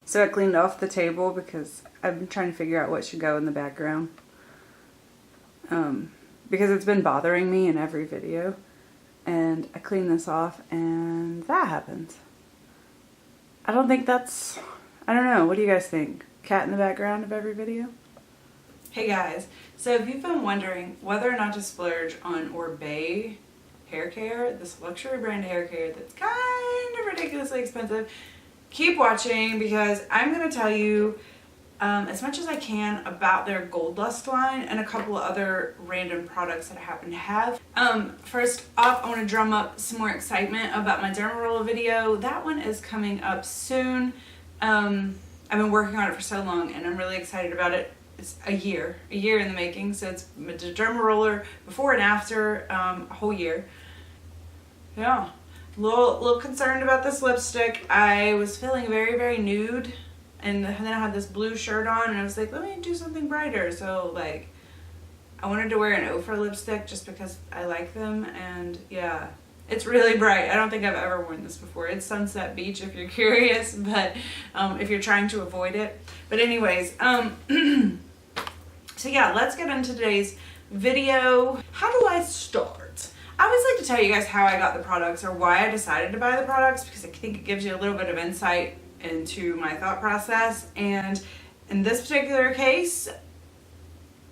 So I cleaned off the table because I've been trying to figure out what should go in the background. Because it's been bothering me in every video. And I cleaned this off and that happens. I don't think that's... I don't know. What do you guys think? Cat in the background of every video? Hey guys. So if you've been wondering whether or not to splurge on Oribe hair care, this luxury brand hair care that's kind of ridiculously expensive, keep watching because I'm going to tell you as much as I can about their Gold Lust line and a couple of other random products that I happen to have. First off, I want to drum up some more excitement about my derma roller video. That one is coming up soon. I've been working on it for so long and I'm really excited about it. It's a year in the making, so it's a derma roller before and after, a whole year. Yeah, little concerned about this lipstick. I was feeling very, very nude. And then I had this blue shirt on and I was like, let me do something brighter. So like, I wanted to wear an Ohers lipstick just because I like them. And yeah, it's really bright. I don't think I've ever worn this before. It's Sunset Beach if you're curious, but if you're trying to avoid it. But anyways, so yeah, let's get into today's video. How do I start? I always like to tell you guys how I got the products or why I decided to buy the products because I think it gives you a little bit of insight into my thought process. And in this particular case,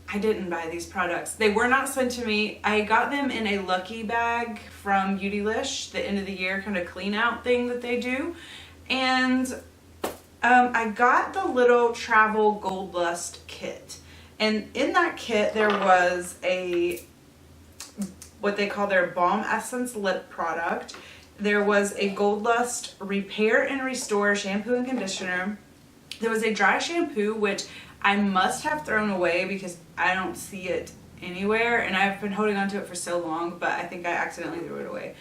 I didn't buy these products. They were not sent to me. I got them in a lucky bag from Beautylish, the end of the year kind of clean out thing that they do. And I got the little travel Gold Lust kit. And in that kit there was what they call their Balmesssence lip product. There was a Gold Lust Repair and Restore shampoo and conditioner. There was a dry shampoo, which I must have thrown away because I don't see it anywhere. And I've been holding on to it for so long, but I think I accidentally threw it away.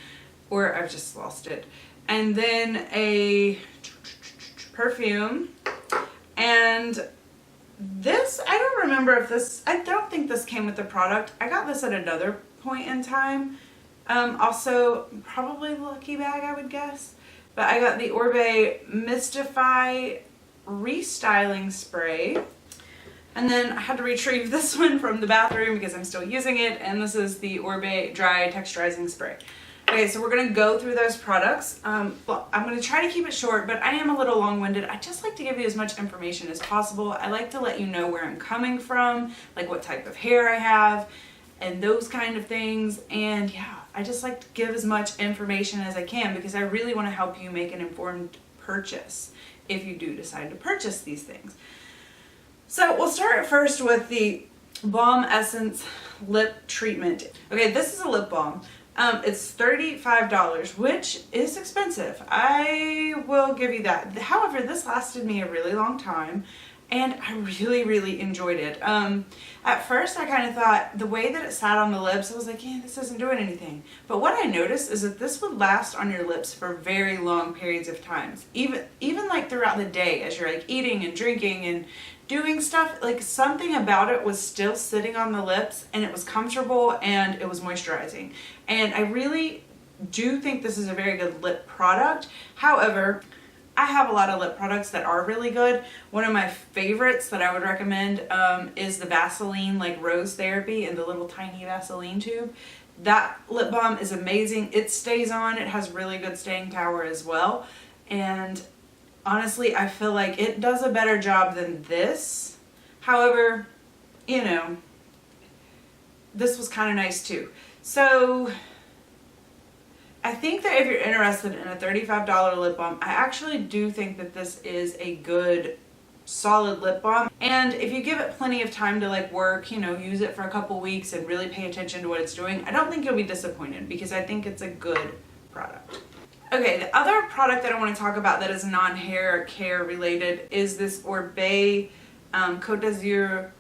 Or I've just lost it. And then a perfume. And this, I don't remember if this, I don't think this came with the product. I got this at another point in time. Also probably the lucky bag, I would guess. But I got the Oribe Mistify Restyling Spray. And then I had to retrieve this one from the bathroom because I'm still using it. And this is the Oribe Dry Texturizing Spray. Okay, so we're going to go through those products. Well, I'm going to try to keep it short, but I am a little long-winded. I just like to give you as much information as possible. I like to let you know where I'm coming from, like what type of hair I have, and those kind of things. And yeah, I just like to give as much information as I can because I really want to help you make an informed purchase if you do decide to purchase these things. So we'll start first with the Balmesssence lip treatment. Okay, this is a lip balm. It's $35, which is expensive. I will give you that. However, this lasted me a really long time. And I really, really enjoyed it. At first, I kind of thought the way that it sat on the lips, I was like, yeah, this isn't doing anything. But what I noticed is that this would last on your lips for very long periods of times. Even like throughout the day as you're like eating and drinking and doing stuff, like something about it was still sitting on the lips and it was comfortable and it was moisturizing. And I really do think this is a very good lip product. However, I have a lot of lip products that are really good. One of my favorites that I would recommend is the Vaseline like Rose Therapy in the little tiny Vaseline tube. That lip balm is amazing. It stays on. It has really good staying power as well. And honestly, I feel like it does a better job than this. However, you know, this was kind of nice too. So I think that if you're interested in a $35 lip balm, I actually do think that this is a good solid lip balm. And if you give it plenty of time to like work, you know, use it for a couple weeks and really pay attention to what it's doing, I don't think you'll be disappointed because I think it's a good product. Okay, the other product that I want to talk about that is non-hair care related is this Oribe Cote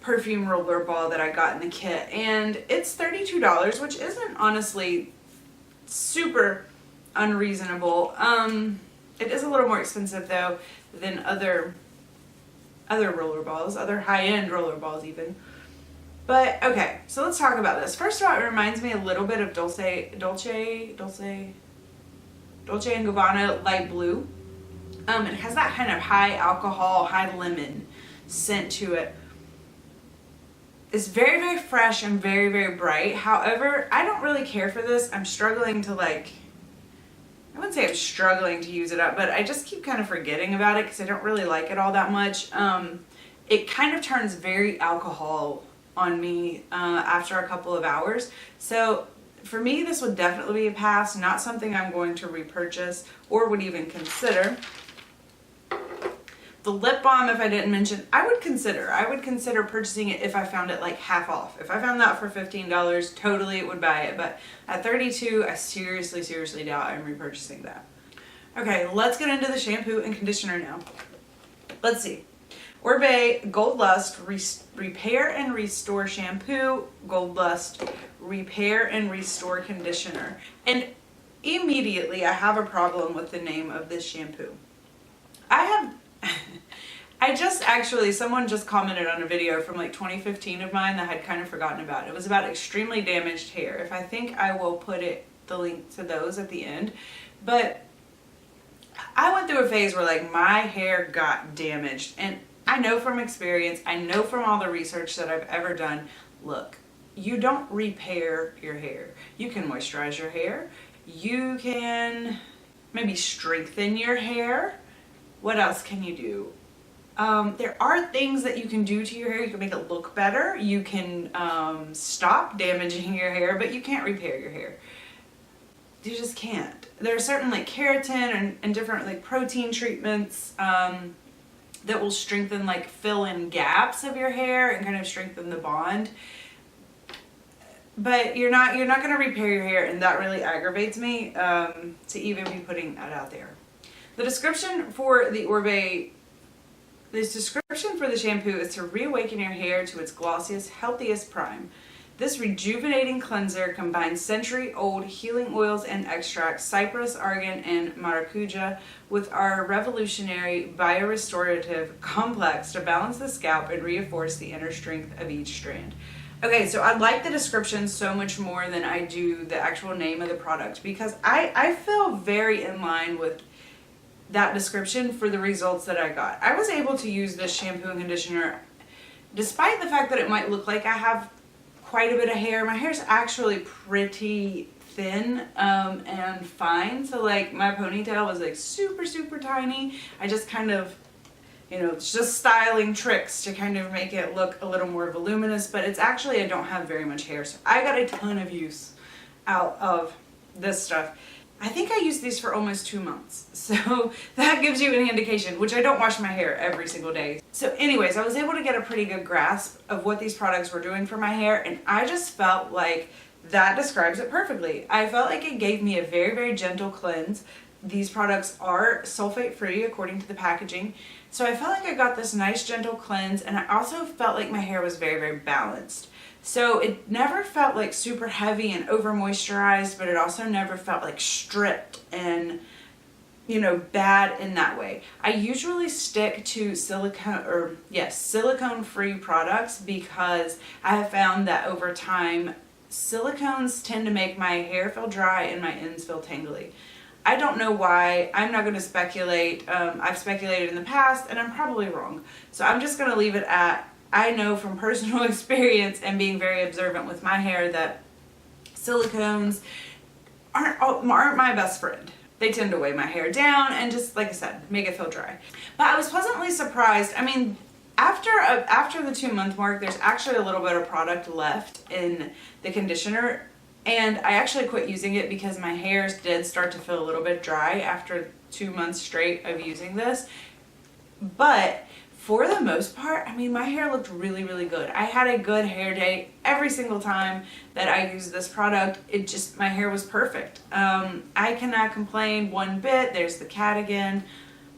perfume rollerball that I got in the kit. And it's $32, which isn't honestly super unreasonable. It is a little more expensive though than other rollerballs, other high-end rollerballs even. But okay, so let's talk about this. First of all, it reminds me a little bit of Dolce & Gabbana Light Blue. It has that kind of high alcohol, high lemon scent to it. It's very, very fresh and very, very bright. However, I don't really care for this. I'm struggling to I wouldn't say I'm struggling to use it up, but I just keep kind of forgetting about it because I don't really like it all that much. It kind of turns very alcohol on me after a couple of hours. So for me, this would definitely be a pass, not something I'm going to repurchase or would even consider. The lip balm, if I didn't mention, I would consider purchasing it if I found it like half off. If I found that for $15, totally would buy it. But at $32, I seriously doubt I'm repurchasing that. Okay, let's get into the shampoo and conditioner now. Let's see. Oribe Gold Lust Repair and Restore Shampoo, Gold Lust Repair and Restore Conditioner. And immediately I have a problem with the name of this shampoo. Someone just commented on a video from like 2015 of mine that I had kind of forgotten about. It was about extremely damaged hair. If I think I will put the link to those at the end. But I went through a phase where like my hair got damaged, and I know from experience, I know from all the research that I've ever done, look, you don't repair your hair. You can moisturize your hair. You can maybe strengthen your hair. What else can you do? There are things that you can do to your hair. You can make it look better. You can stop damaging your hair, but you can't repair your hair. You just can't. There are certain like keratin and different like protein treatments that will strengthen, like fill in gaps of your hair and kind of strengthen the bond. But you're not going to repair your hair, and that really aggravates me to even be putting that out there. The description for the Oribe, this description for the shampoo is to reawaken your hair to its glossiest, healthiest prime. This rejuvenating cleanser combines century-old healing oils and extracts, cypress, argan, and maracuja, with our revolutionary biorestorative complex to balance the scalp and reinforce the inner strength of each strand. Okay, so I like the description so much more than I do the actual name of the product, because I feel very in line with that description for the results that I got. I was able to use this shampoo and conditioner despite the fact that it might look like I have quite a bit of hair. My hair's actually pretty thin and fine. So like my ponytail was like super tiny. I just kind of, it's just styling tricks to kind of make it look a little more voluminous, but it's actually, I don't have very much hair. So I got a ton of use out of this stuff. I think I used these for almost 2 months. So that gives you any indication, which I don't wash my hair every single day. So anyways, I was able to get a pretty good grasp of what these products were doing for my hair, and I just felt like that describes it perfectly. I felt like it gave me a very gentle cleanse. These products are sulfate free according to the packaging. So I felt like I got this nice gentle cleanse, and I also felt like my hair was very balanced. So it never felt like super heavy and over moisturized, but it also never felt like stripped and, bad in that way. I usually stick to silicone free products because I have found that over time, silicones tend to make my hair feel dry and my ends feel tangly. I don't know why. I'm not going to speculate. I've speculated in the past and I'm probably wrong. So I'm just going to leave it at, I know from personal experience and being very observant with my hair that silicones aren't my best friend. They tend to weigh my hair down and just, like I said, make it feel dry. But I was pleasantly surprised. I mean, after the 2-month mark, there's actually a little bit of product left in the conditioner. And I actually quit using it because my hairs did start to feel a little bit dry after 2 months straight of using this. But for the most part, I mean, my hair looked really good. I had a good hair day every single time that I used this product. My hair was perfect. I cannot complain one bit. There's the cat again.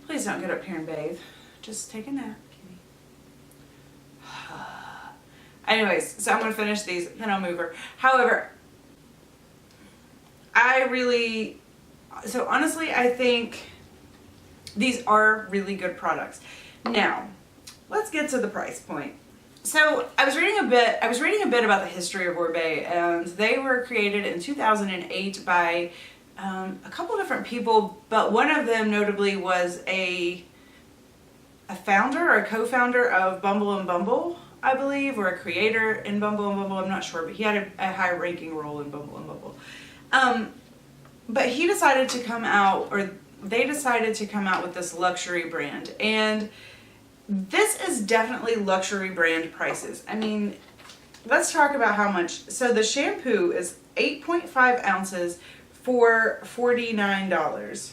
Please don't get up here and bathe. Just take a nap. Anyways, so I'm going to finish these, then I'll move her. However, honestly, I think these are really good products. Now, let's get to the price point. So I was reading a bit about the history of Oribe, and they were created in 2008 by a couple different people, but one of them notably was a founder or a co-founder of Bumble and Bumble, I believe, or a creator in Bumble and Bumble, I'm not sure, but he had a high ranking role in Bumble and Bumble. But he decided to come out, or they decided to come out with this luxury brand. And this is definitely luxury brand prices. I mean, let's talk about how much. So the shampoo is 8.5 ounces for $49.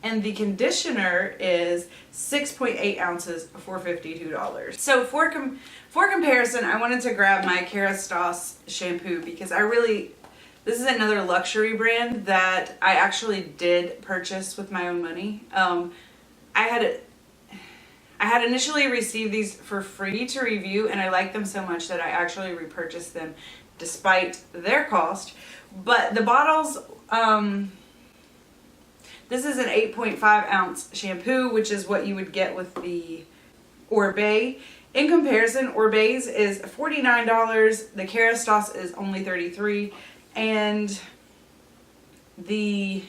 And the conditioner is 6.8 ounces for $52. So for comparison, I wanted to grab my Kerastase shampoo because this is another luxury brand that I actually did purchase with my own money. I had initially received these for free to review, and I liked them so much that I actually repurchased them despite their cost. But the bottles, this is an 8.5 ounce shampoo, which is what you would get with the Oribe. In comparison, Oribe's is $49, the Kerastase is only $33, and the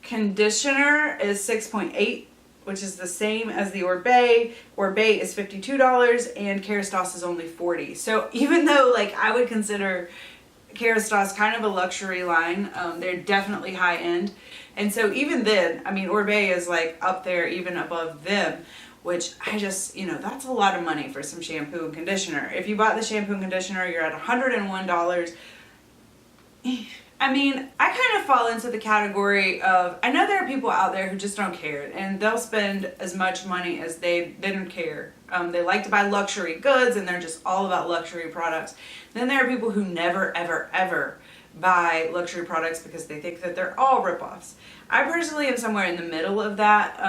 conditioner is 6.8, which is the same as the Oribe. Oribe is $52 and Kerastase is only $40. So even though like I would consider Kerastase kind of a luxury line, they're definitely high end. And so even then, I mean, Oribe is like up there even above them, which I just, that's a lot of money for some shampoo and conditioner. If you bought the shampoo and conditioner, you're at $101. I mean, I kind of fall into the category of, I know there are people out there who just don't care and they'll spend as much money as they don't care. They like to buy luxury goods and they're just all about luxury products. Then there are people who never, ever, ever buy luxury products because they think that they're all ripoffs. I personally am somewhere in the middle of that.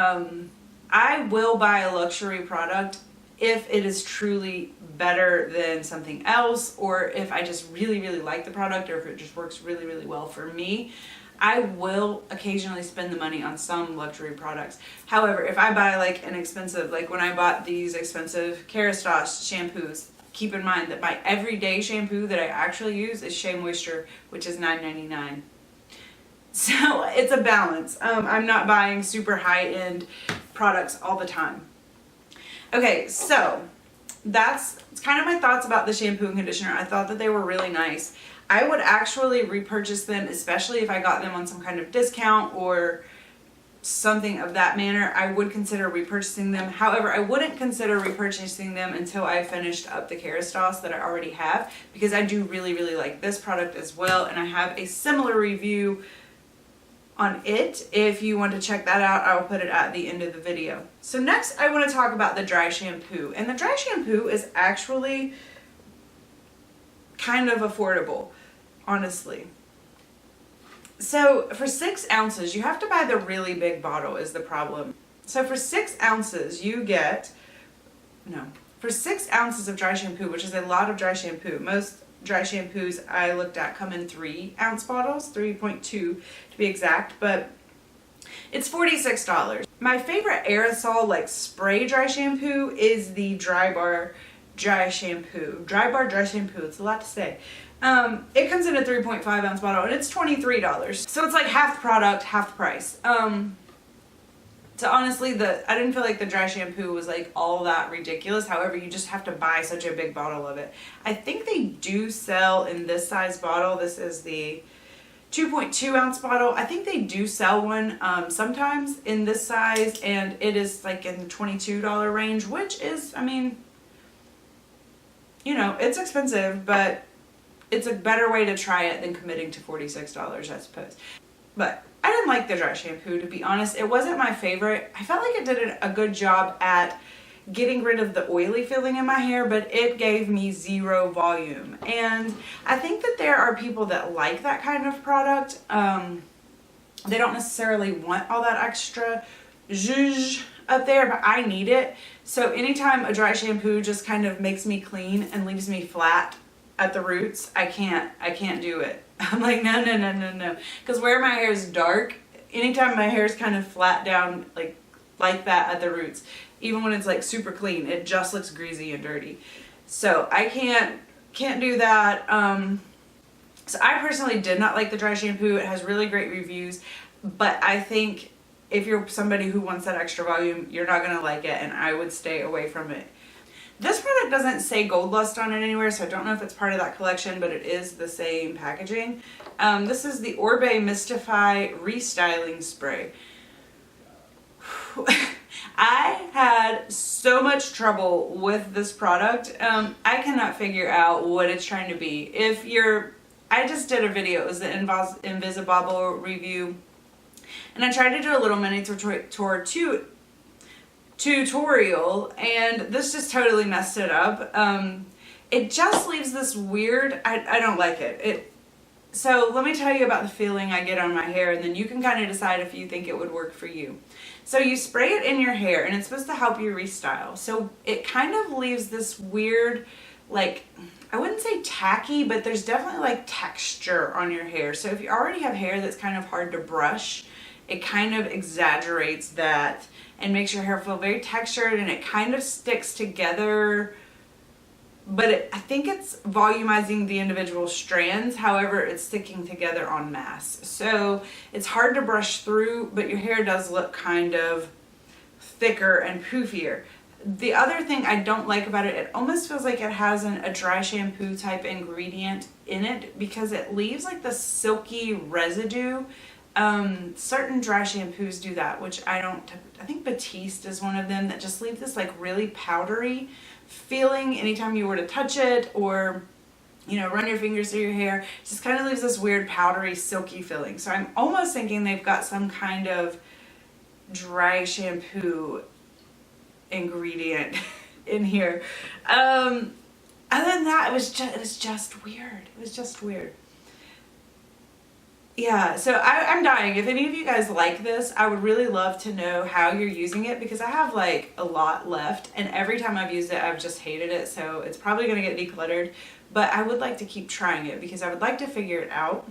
I will buy a luxury product if it is truly better than something else, or if I just really, really like the product, or if it just works really, really well for me. I will occasionally spend the money on some luxury products. However, if I buy like an expensive, like when I bought these expensive Kerastase shampoos, keep in mind that my everyday shampoo that I actually use is Shea Moisture, which is $9.99. So it's a balance. I'm not buying super high-end products all the time. Okay, so that's kind of my thoughts about the shampoo and conditioner. I thought that they were really nice. I would actually repurchase them, especially if I got them on some kind of discount or something of that manner. I would consider repurchasing them. However, I wouldn't consider repurchasing them until I finished up the Kerastase that I already have, because I do really, really like this product as well, and I have a similar review on it. If you want to check that out, I will put it at the end of the video. So next I want to talk about the dry shampoo. And the dry shampoo is actually kind of affordable, honestly. So for 6 ounces, you have to buy the really big bottle is the problem. So for 6 ounces for 6 ounces of dry shampoo, which is a lot of dry shampoo. Most dry shampoos I looked at come in 3 ounce bottles, 3.2 to be exact, but it's $46. My favorite aerosol like spray dry shampoo is the Drybar dry shampoo. Drybar dry shampoo, it's a lot to say. It comes in a 3.5 ounce bottle and it's $23. So it's like half the product, half the price. So honestly, I didn't feel like the dry shampoo was like all that ridiculous. However, you just have to buy such a big bottle of it. I think they do sell in this size bottle. This is the 2.2 ounce bottle. I think they do sell one sometimes in this size, and it is like in the $22 range, which is, I mean, it's expensive, but it's a better way to try it than committing to $46, I suppose. But I didn't like the dry shampoo, to be honest. It wasn't my favorite. I felt like it did a good job at getting rid of the oily feeling in my hair, but it gave me zero volume. And I think that there are people that like that kind of product. They don't necessarily want all that extra zhuzh up there, but I need it. So anytime a dry shampoo just kind of makes me clean and leaves me flat at the roots, I can't do it. I'm like, no. Because where my hair is dark, anytime my hair is kind of flat down like that at the roots, even when it's like super clean, it just looks greasy and dirty. So I can't do that. So I personally did not like the dry shampoo. It has really great reviews, but I think if you're somebody who wants that extra volume, you're not going to like it, and I would stay away from it. This product doesn't say Gold Lust on it anywhere, so I don't know if it's part of that collection, but it is the same packaging. This is the Oribe Mystify Restyling Spray. I had so much trouble with this product. I cannot figure out what it's trying to be. I just did a video, it was the Invisible review, and I tried to do a little mini tutorial, and this just totally messed it up. It just leaves this weird, I don't like it. So let me tell you about the feeling I get on my hair, and then you can kind of decide if you think it would work for you. So you spray it in your hair, and it's supposed to help you restyle. So it kind of leaves this weird, like, I wouldn't say tacky, but there's definitely like texture on your hair. So if you already have hair that's kind of hard to brush, it kind of exaggerates that and makes your hair feel very textured, and it kind of sticks together. But I think it's volumizing the individual strands, however it's sticking together en masse. So it's hard to brush through, but your hair does look kind of thicker and poofier. The other thing I don't like about it, it almost feels like it has a dry shampoo type ingredient in it, because it leaves like the silky residue. Certain dry shampoos do that, which I don't. I think Batiste is one of them that just leave this like really powdery feeling anytime you were to touch it, or run your fingers through your hair. It just kind of leaves this weird powdery silky feeling. So I'm almost thinking they've got some kind of dry shampoo ingredient in here. Other than that, it was just weird. It was just weird. Yeah, so I'm dying. If any of you guys like this, I would really love to know how you're using it, because I have like a lot left, and every time I've used it, I've just hated it. So it's probably going to get decluttered, but I would like to keep trying it because I would like to figure it out.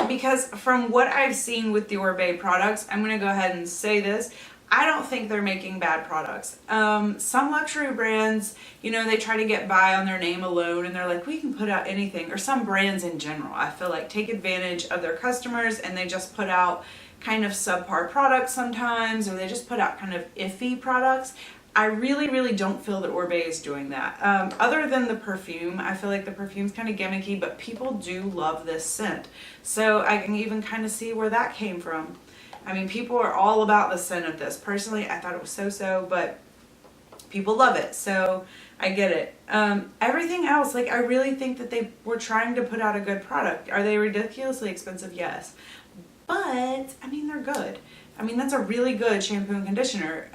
Because from what I've seen with the Oribe products, I'm going to go ahead and say this. I don't think they're making bad products. Some luxury brands, they try to get by on their name alone, and they're like, we can put out anything. Or some brands in general, I feel like, take advantage of their customers, and they just put out kind of subpar products sometimes, or they just put out kind of iffy products. I really, really don't feel that Oribe is doing that. Other than the perfume, I feel like the perfume's kind of gimmicky, but people do love this scent. So I can even kind of see where that came from. I mean, people are all about the scent of this. Personally, I thought it was so-so, but people love it, so I get it. Everything else, like, I really think that they were trying to put out a good product. Are they ridiculously expensive? Yes. But, I mean, they're good. I mean, that's a really good shampoo and conditioner.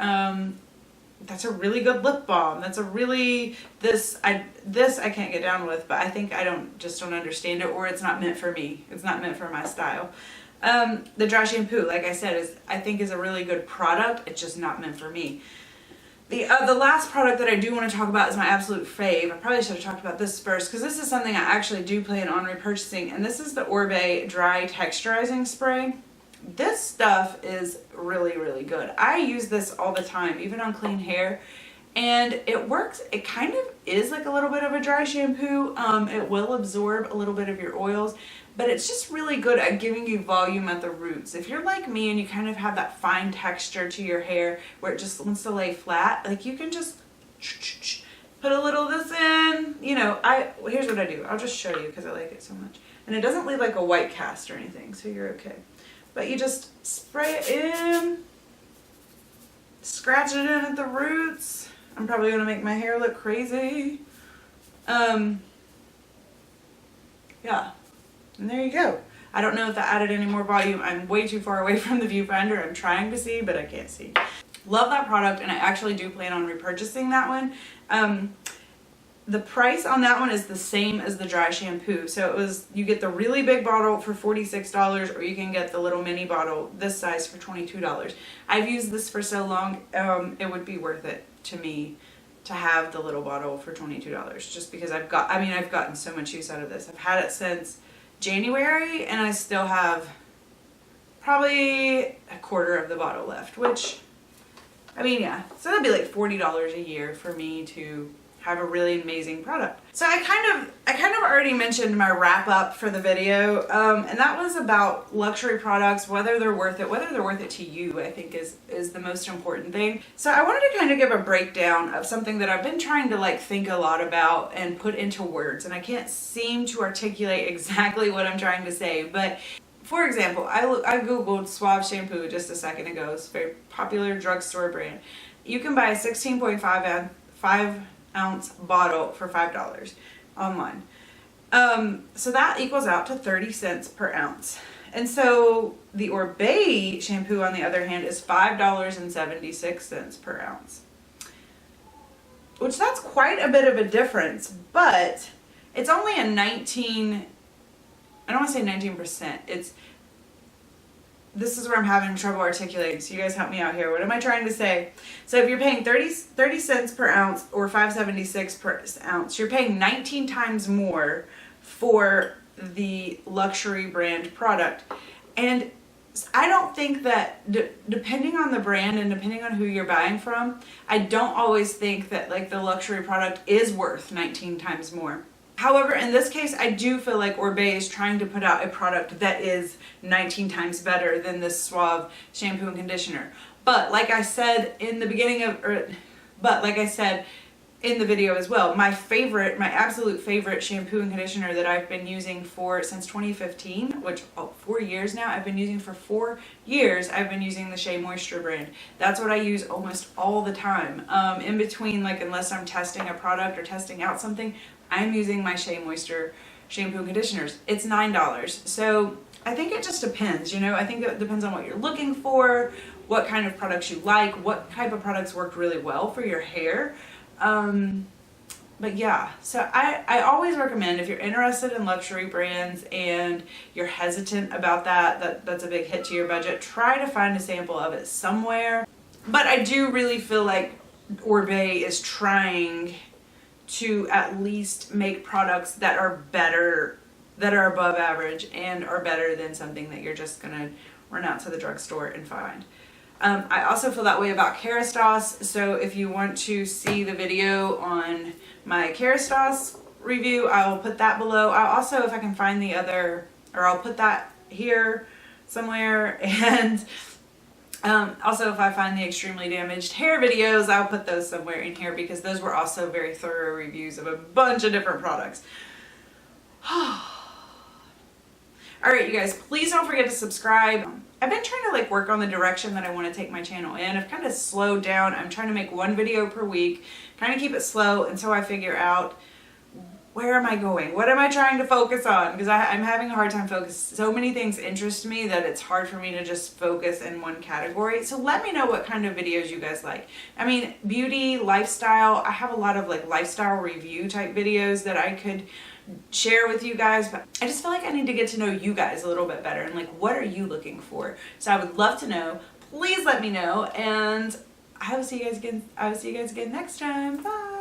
That's a really good lip balm. That's a really, this I can't get down with, but I think I just don't understand it, or it's not meant for me. It's not meant for my style. The dry shampoo, like I said, I think is a really good product. It's just not meant for me. The last product that I do want to talk about is my absolute fave. I probably should have talked about this first, because this is something I actually do plan on repurchasing, and this is the Oribe Dry Texturizing Spray. This stuff is really, really good. I use this all the time, even on clean hair, and it works. It kind of is like a little bit of a dry shampoo. It will absorb a little bit of your oils, but it's just really good at giving you volume at the roots. If you're like me and you kind of have that fine texture to your hair where it just wants to lay flat, like, you can just put a little of this in. Here's what I do. I'll just show you because I like it so much. And it doesn't leave like a white cast or anything, so you're okay. But you just spray it in, scratch it in at the roots. I'm probably going to make my hair look crazy. Yeah. And there you go. I don't know if that added any more volume. I'm way too far away from the viewfinder. I'm trying to see, but I can't see. Love that product, and I actually do plan on repurchasing that one. The price on that one is the same as the dry shampoo. So you get the really big bottle for $46, or you can get the little mini bottle this size for $22. I've used this for so long, it would be worth it to me to have the little bottle for $22, just because I've gotten so much use out of this. I've had it since January, and I still have probably a quarter of the bottle left, which, I mean, yeah, so that'd be like $40 a year for me to have a really amazing product. So I kind of already mentioned my wrap up for the video, and that was about luxury products, whether they're worth it to you, I think is the most important thing. So I wanted to kind of give a breakdown of something that I've been trying to like think a lot about and put into words, and I can't seem to articulate exactly what I'm trying to say. But for example, I googled Suave shampoo just a second ago. It's a very popular drugstore brand. You can buy a 16.5 ounce bottle for $5 online. So that equals out to 30 cents per ounce. And so the Oribe shampoo, on the other hand, is $5.76 per ounce. Which that's quite a bit of a difference, but it's only a I don't want to say 19%. This is where I'm having trouble articulating, so you guys help me out here. What am I trying to say? So if you're paying 30 cents per ounce or $5.76 per ounce, you're paying 19 times more for the luxury brand product. And I don't think that, depending on the brand and depending on who you're buying from, I don't always think that like the luxury product is worth 19 times more. However, in this case, I do feel like Oribe is trying to put out a product that is 19 times better than this Suave shampoo and conditioner. But like I said in the beginning of, in the video as well, my absolute favorite shampoo and conditioner that I've been using since 2015, which 4 years now, I've been using for 4 years, I've been using the Shea Moisture brand. That's what I use almost all the time. In between, like unless I'm testing a product or testing out something, I'm using my Shea Moisture shampoo and conditioners. It's $9. So I think it just depends, you know, I think it depends on what you're looking for, what kind of products you like, what type of products work really well for your hair. But yeah, so I always recommend, if you're interested in luxury brands and you're hesitant about that's a big hit to your budget, try to find a sample of it somewhere. But I do really feel like Oribe is trying to at least make products that are better, that are above average and are better than something that you're just gonna run out to the drugstore and find. I also feel that way about Kerastase, so if you want to see the video on my Kerastase review, I'll put that below. I'll also, if I can find the other, or I'll put that here somewhere, and also if I find the extremely damaged hair videos, I'll put those somewhere in here because those were also very thorough reviews of a bunch of different products. Alright, you guys, please don't forget to subscribe. I've been trying to like work on the direction that I want to take my channel in. I've kind of slowed down. I'm trying to make one video per week, trying to keep it slow until I figure out where am I going? What am I trying to focus on? Because I'm having a hard time focusing. So many things interest me that it's hard for me to just focus in one category. So let me know what kind of videos you guys like. I mean, beauty, lifestyle. I have a lot of like lifestyle review type videos that I could share with you guys, but I just feel like I need to get to know you guys a little bit better and like what are you looking for. So I would love to know. Please let me know, and I will see you guys again next time. Bye.